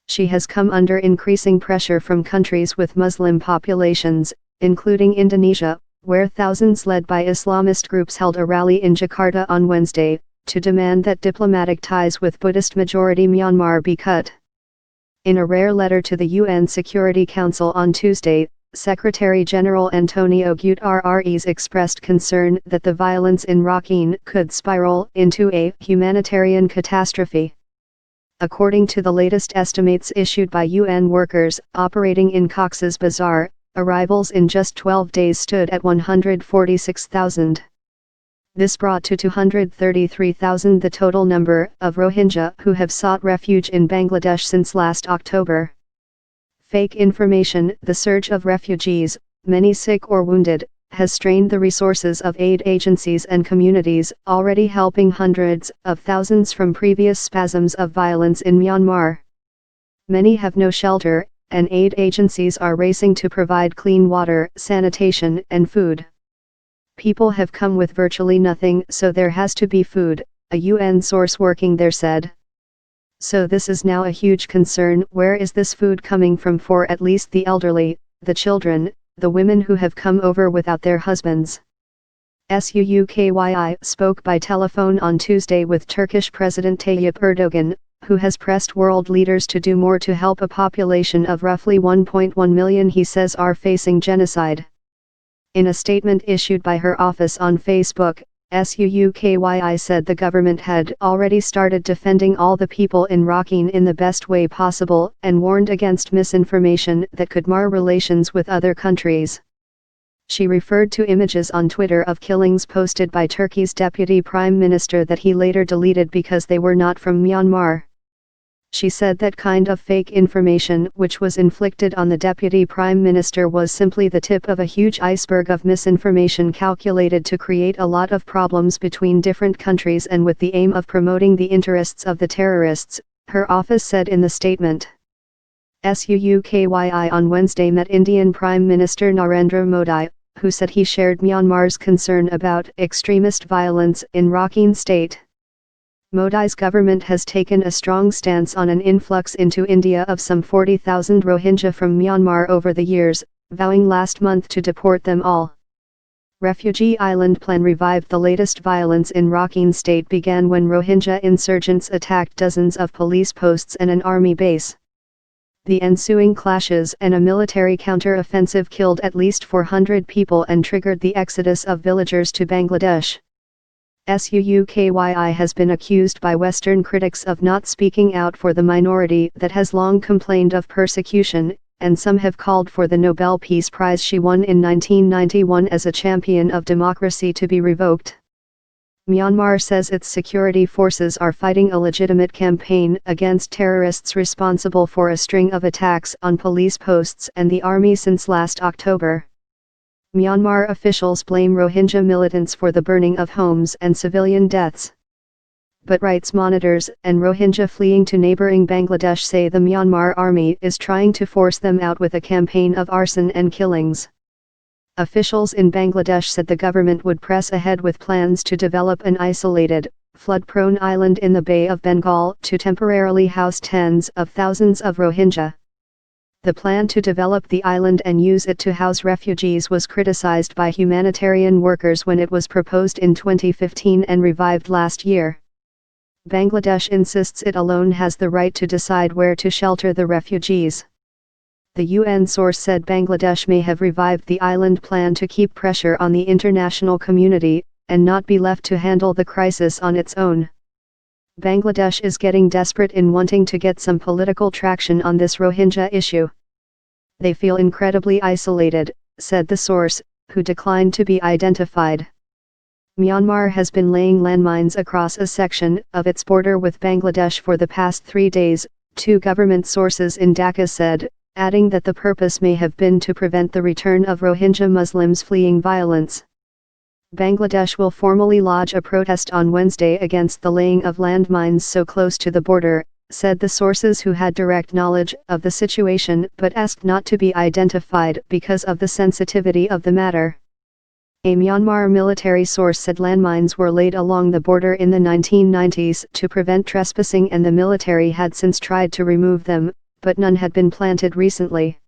She has come under increasing pressure from countries with Muslim populations, including Indonesia, where thousands led by Islamist groups held a rally in Jakarta on Wednesday, to demand that diplomatic ties with Buddhist-majority Myanmar be cut. In a rare letter to the UN Security Council on Tuesday, Secretary-General Antonio Guterres expressed concern that the violence in Rakhine could spiral into a humanitarian catastrophe. According to the latest estimates issued by UN workers operating in Cox's Bazar, arrivals in just 12 days stood at 146,000. This brought to 233,000 the total number of Rohingya who have sought refuge in Bangladesh since last October. Fake information: the surge of refugees, many sick or wounded, has strained the resources of aid agencies and communities already helping hundreds of thousands from previous spasms of violence in Myanmar. Many have no shelter, and aid agencies are racing to provide clean water, sanitation, and food. People have come with virtually nothing, so there has to be food, a UN source working there said. So this is now a huge concern. Where is this food coming from for at least the elderly, the children, the women who have come over without their husbands? Suukyi spoke by telephone on Tuesday with Turkish President Tayyip Erdogan, who has pressed world leaders to do more to help a population of roughly 1.1 million he says are facing genocide. In a statement issued by her office on Facebook, Suukyi said the government had already started defending all the people in Rakhine in the best way possible and warned against misinformation that could mar relations with other countries. She referred to images on Twitter of killings posted by Turkey's deputy prime minister that he later deleted because they were not from Myanmar. She said that kind of fake information which was inflicted on the deputy prime minister was simply the tip of a huge iceberg of misinformation calculated to create a lot of problems between different countries and with the aim of promoting the interests of the terrorists, her office said in the statement. Suukyi on Wednesday met Indian Prime Minister Narendra Modi, who said he shared Myanmar's concern about extremist violence in Rakhine State. Modi's government has taken a strong stance on an influx into India of some 40,000 Rohingya from Myanmar over the years, vowing last month to deport them all. Refugee Island plan revived. The latest violence in Rakhine State began when Rohingya insurgents attacked dozens of police posts and an army base. The ensuing clashes and a military counter-offensive killed at least 400 people and triggered the exodus of villagers to Bangladesh. Suukyi has been accused by Western critics of not speaking out for the minority that has long complained of persecution, and some have called for the Nobel Peace Prize she won in 1991 as a champion of democracy to be revoked. Myanmar says its security forces are fighting a legitimate campaign against terrorists responsible for a string of attacks on police posts and the army since last October. Myanmar officials blame Rohingya militants for the burning of homes and civilian deaths. But rights monitors and Rohingya fleeing to neighboring Bangladesh say the Myanmar army is trying to force them out with a campaign of arson and killings. Officials in Bangladesh said the government would press ahead with plans to develop an isolated, flood-prone island in the Bay of Bengal to temporarily house tens of thousands of Rohingya. The plan to develop the island and use it to house refugees was criticized by humanitarian workers when it was proposed in 2015 and revived last year. Bangladesh insists it alone has the right to decide where to shelter the refugees. The UN source said Bangladesh may have revived the island plan to keep pressure on the international community, and not be left to handle the crisis on its own. Bangladesh is getting desperate in wanting to get some political traction on this Rohingya issue. They feel incredibly isolated, said the source, who declined to be identified. Myanmar has been laying landmines across a section of its border with Bangladesh for the past 3 days, two government sources in Dhaka said, adding that the purpose may have been to prevent the return of Rohingya Muslims fleeing violence. Bangladesh will formally lodge a protest on Wednesday against the laying of landmines so close to the border, said the sources who had direct knowledge of the situation but asked not to be identified because of the sensitivity of the matter. A Myanmar military source said landmines were laid along the border in the 1990s to prevent trespassing and the military had since tried to remove them, but none had been planted recently.